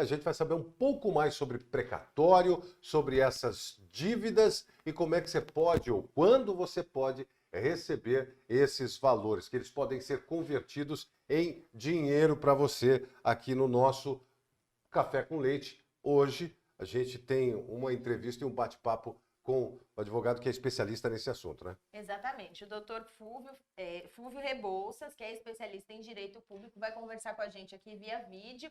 a gente vai saber um pouco mais sobre precatório, sobre essas dívidas e como é que você pode ou quando você pode receber esses valores, que eles podem ser convertidos em dinheiro para você aqui no nosso Café com Leite. Hoje a gente tem uma entrevista e um bate-papo com o advogado que é especialista nesse assunto, né? Exatamente. O doutor Fúvio Rebouças, que é especialista em direito público, vai conversar com a gente aqui via vídeo.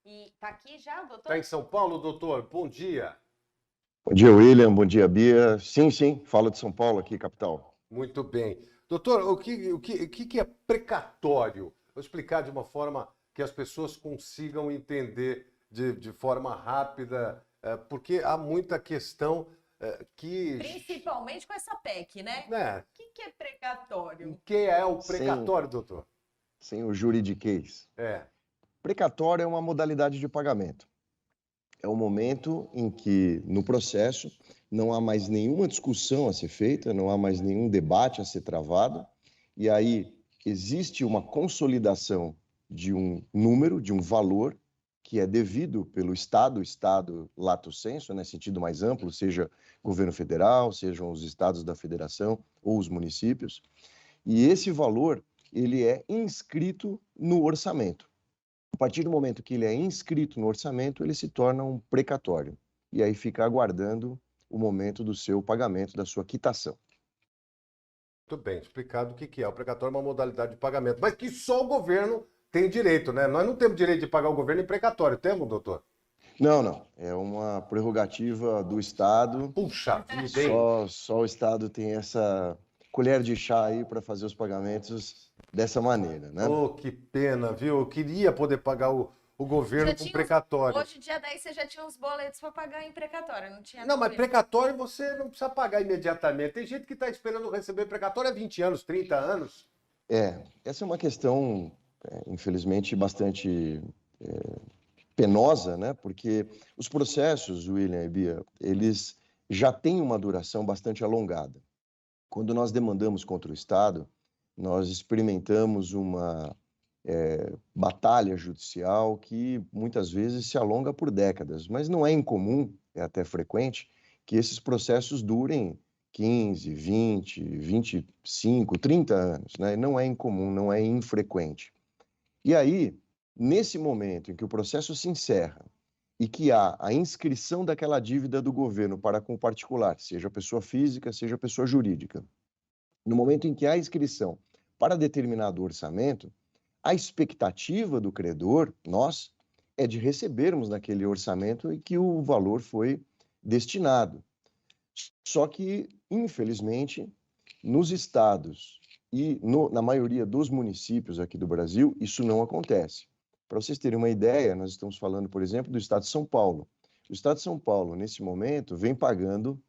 E tá aqui já, doutor? Está em São Paulo, doutor? Bom dia. Bom dia, William. Bom dia, Bia. Sim, falo de São Paulo aqui, capital. Muito bem. Doutor, o que é precatório? Vou explicar de uma forma que as pessoas consigam entender de forma rápida, porque há muita questão que... Principalmente com essa PEC, né? né? O que é precatório? O que é o precatório, doutor? Sem o juridiquês. É. Precatório é uma modalidade de pagamento. É o momento em que, no processo, não há mais nenhuma discussão a ser feita, não há mais nenhum debate a ser travado, e aí existe uma consolidação de um número, de um valor, que é devido pelo Estado lato sensu, né, sentido mais amplo, seja governo federal, sejam os estados da federação ou os municípios, e esse valor, ele é inscrito no orçamento. A partir do momento que ele é inscrito no orçamento, ele se torna um precatório. E aí fica aguardando o momento do seu pagamento, da sua quitação. Muito bem, explicado o que é. O precatório é uma modalidade de pagamento, mas que só o governo tem direito, né? Nós não temos direito de pagar o governo em precatório, temos, doutor? Não. É uma prerrogativa do Estado. Puxa vida, hein? Só o Estado tem essa colher de chá aí para fazer os pagamentos dessa maneira, né? Oh, que pena, viu? Eu queria poder pagar o governo com precatório. Hoje, dia 10, você já tinha uns boletos para pagar em precatório, não tinha? Não, mas precatório você não precisa pagar imediatamente. Tem gente que está esperando receber precatório há 20 anos, 30 anos. Essa é uma questão, infelizmente, bastante penosa, né? Porque os processos, William e Bia, eles já têm uma duração bastante alongada. Quando nós demandamos contra o Estado, nós experimentamos uma batalha judicial que muitas vezes se alonga por décadas, mas não é incomum, é até frequente, que esses processos durem 15, 20, 25, 30 anos, né? Não é incomum, não é infrequente. E aí, nesse momento em que o processo se encerra e que há a inscrição daquela dívida do governo para com o particular, seja pessoa física, seja pessoa jurídica, no momento em que há a inscrição para determinado orçamento, a expectativa do credor, nós, é de recebermos naquele orçamento e que o valor foi destinado. Só que, infelizmente, nos estados e na maioria dos municípios aqui do Brasil, isso não acontece. Para vocês terem uma ideia, nós estamos falando, por exemplo, do estado de São Paulo. O estado de São Paulo, nesse momento, vem pagando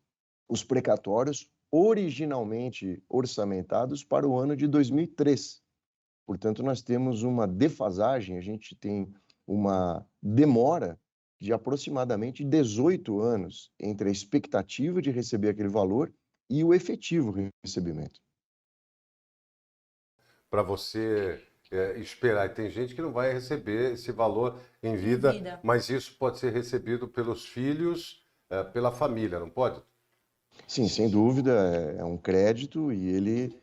os precatórios originalmente orçamentados para o ano de 2003. Portanto, nós temos uma defasagem, a gente tem uma demora de aproximadamente 18 anos entre a expectativa de receber aquele valor e o efetivo recebimento. Para você esperar. E tem gente que não vai receber esse valor em vida, mas isso pode ser recebido pelos filhos, pela família, não pode? Sim, sem dúvida, é um crédito e ele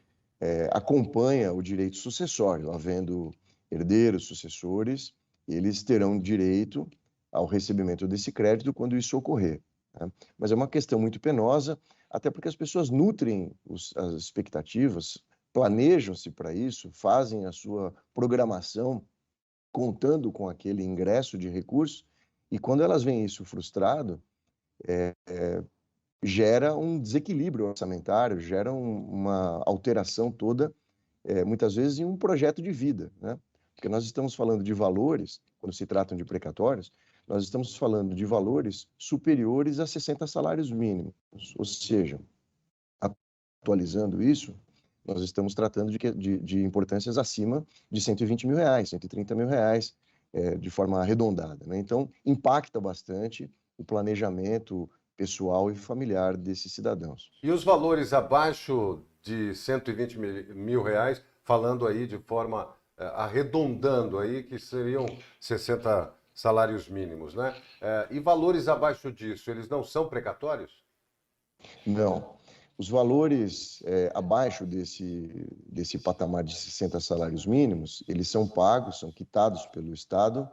acompanha o direito sucessório, havendo herdeiros, sucessores, eles terão direito ao recebimento desse crédito quando isso ocorrer, né? Mas é uma questão muito penosa, até porque as pessoas nutrem as expectativas, planejam-se para isso, fazem a sua programação contando com aquele ingresso de recursos, e quando elas veem isso frustrado, gera um desequilíbrio orçamentário, gera uma alteração toda, muitas vezes, em um projeto de vida, né? Porque nós estamos falando de valores, quando se tratam de precatórios, nós estamos falando de valores superiores a 60 salários mínimos, ou seja, atualizando isso, nós estamos tratando de importâncias acima de R$ 120 mil, R$ 130 mil, de forma arredondada, né? Então, impacta bastante o planejamento pessoal e familiar desses cidadãos. E os valores abaixo de 120 mil reais, falando aí de forma arredondando aí, que seriam 60 salários mínimos, né? E valores abaixo disso, eles não são precatórios? Não. Os valores abaixo desse patamar de 60 salários mínimos, eles são pagos, são quitados pelo Estado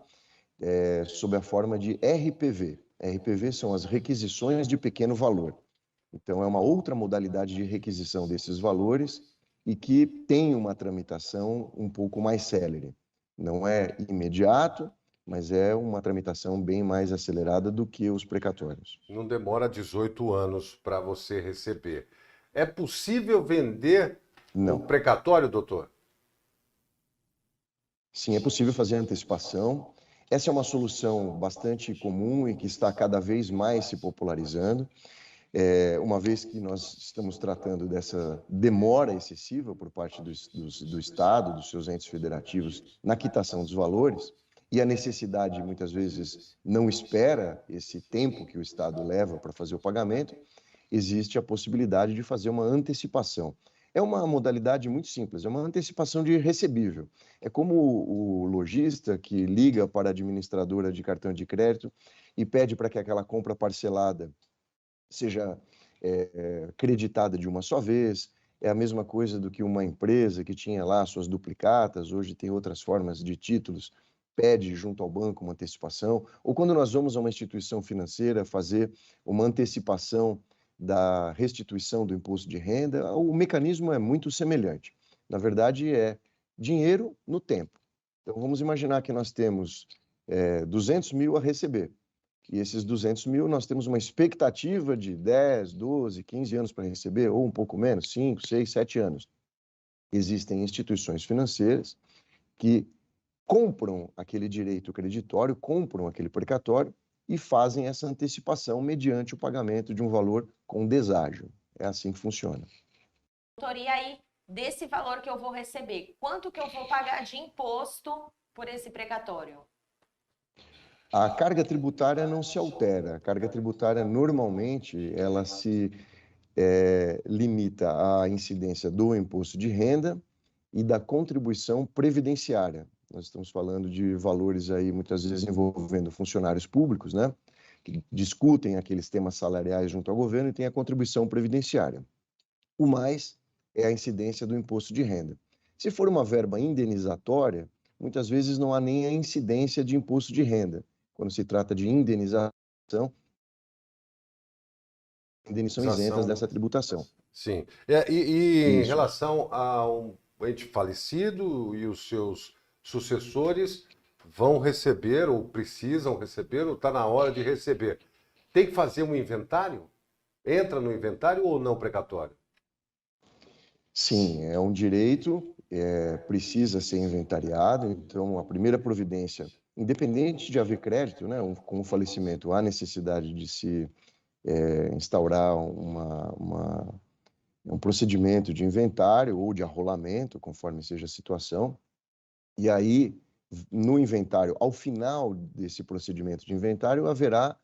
sob a forma de RPV. RPV são as requisições de pequeno valor. Então, é uma outra modalidade de requisição desses valores e que tem uma tramitação um pouco mais célere. Não é imediato, mas é uma tramitação bem mais acelerada do que os precatórios. Não demora 18 anos para você receber. É possível vender Não. o precatório, doutor? Sim, é possível fazer antecipação. Essa é uma solução bastante comum e que está cada vez mais se popularizando. Uma vez que nós estamos tratando dessa demora excessiva por parte do Estado, dos seus entes federativos, na quitação dos valores, e a necessidade, muitas vezes, não espera esse tempo que o Estado leva para fazer o pagamento, existe a possibilidade de fazer uma antecipação. É uma modalidade muito simples, é uma antecipação de recebível. É como o lojista que liga para a administradora de cartão de crédito e pede para que aquela compra parcelada seja creditada de uma só vez. É a mesma coisa do que uma empresa que tinha lá suas duplicatas, hoje tem outras formas de títulos, pede junto ao banco uma antecipação. Ou quando nós vamos a uma instituição financeira fazer uma antecipação da restituição do imposto de renda, o mecanismo é muito semelhante. Na verdade, é dinheiro no tempo. Então, vamos imaginar que nós temos 200 mil a receber. E esses 200 mil, nós temos uma expectativa de 10, 12, 15 anos para receber, ou um pouco menos, 5, 6, 7 anos. Existem instituições financeiras que compram aquele direito creditório, compram aquele precatório e fazem essa antecipação mediante o pagamento de um valor com deságio. É assim que funciona. Doutor, e aí, desse valor que eu vou receber, quanto que eu vou pagar de imposto por esse precatório? A carga tributária não se altera. A carga tributária, normalmente, ela se limita à incidência do imposto de renda e da contribuição previdenciária. Nós estamos falando de valores aí, muitas vezes, envolvendo funcionários públicos, né? Que discutem aqueles temas salariais junto ao governo e tem a contribuição previdenciária. O mais é a incidência do imposto de renda. Se for uma verba indenizatória, muitas vezes não há nem a incidência de imposto de renda. Quando se trata de indenização isentas dessa tributação. Sim. Em Isso. relação a um ente falecido e os seus sucessores vão receber, ou precisam receber, ou está na hora de receber, tem que fazer um inventário? Entra no inventário ou não precatório? Sim, é um direito, precisa ser inventariado, então a primeira providência, independente de haver crédito, né, com o falecimento, há necessidade de se instaurar um procedimento de inventário ou de arrolamento, conforme seja a situação, e aí, no inventário, ao final desse procedimento de inventário, haverá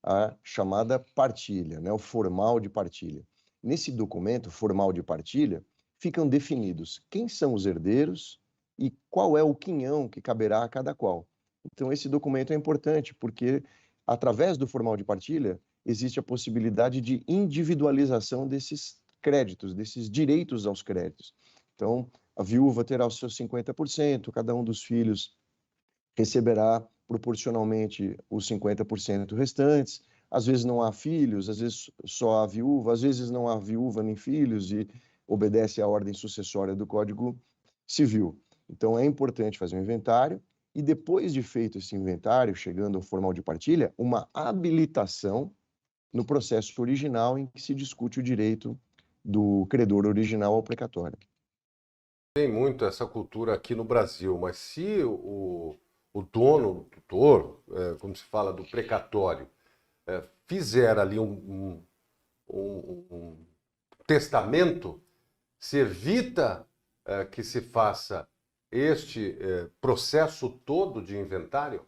a chamada partilha, né, o formal de partilha. Nesse documento formal de partilha, ficam definidos quem são os herdeiros e qual é o quinhão que caberá a cada qual. Então, esse documento é importante, porque, através do formal de partilha, existe a possibilidade de individualização desses créditos, desses direitos aos créditos. Então, a viúva terá os seus 50%, cada um dos filhos receberá proporcionalmente os 50% restantes. Às vezes não há filhos, às vezes só há viúva, às vezes não há viúva nem filhos e obedece à ordem sucessória do Código Civil. Então, é importante fazer um inventário e, depois de feito esse inventário, chegando ao formal de partilha, uma habilitação no processo original em que se discute o direito do credor original ao precatório. Tem muito essa cultura aqui no Brasil, mas se o dono, o tutor, como se fala, do precatório, fizer ali um testamento, se evita que se faça este processo todo de inventário?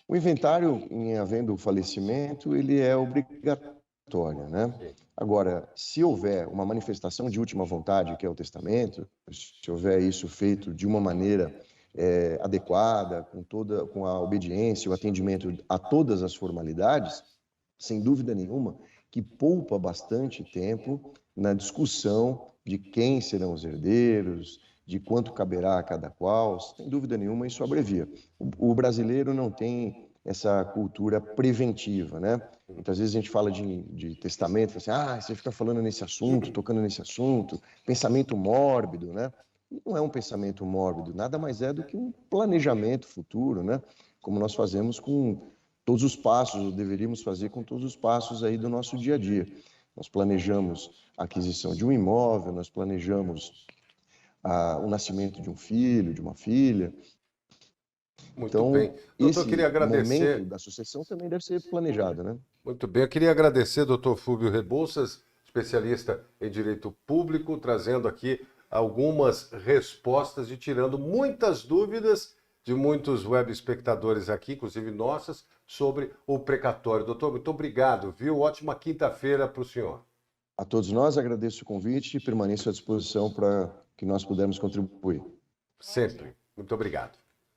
O inventário, em havendo o falecimento, ele é obrigatório, né? Agora, se houver uma manifestação de última vontade, que é o testamento, se houver isso feito de uma maneira adequada, com a obediência, o atendimento a todas as formalidades, sem dúvida nenhuma, que poupa bastante tempo na discussão de quem serão os herdeiros, de quanto caberá a cada qual. Sem dúvida nenhuma, isso abrevia. O brasileiro não tem essa cultura preventiva, né? Muitas vezes a gente fala de testamento, assim, você fica falando nesse assunto, tocando nesse assunto, pensamento mórbido, né? E não é um pensamento mórbido, nada mais é do que um planejamento futuro, né? Como nós fazemos com todos os passos, ou deveríamos fazer com todos os passos aí do nosso dia a dia. Nós planejamos a aquisição de um imóvel, nós planejamos o nascimento de um filho, de uma filha. Muito Então, bem. Doutor, eu esse queria agradecer. momento da sucessão também deve ser planejado, né? Muito bem, eu queria agradecer, doutor Fúvio Rebouças, especialista em direito público, trazendo aqui algumas respostas e tirando muitas dúvidas de muitos web espectadores aqui, inclusive nossas, sobre o precatório. Doutor, muito obrigado, viu? Ótima quinta-feira para o senhor. A todos nós agradeço o convite e permaneço à disposição para que nós pudermos contribuir. Sempre. Muito obrigado.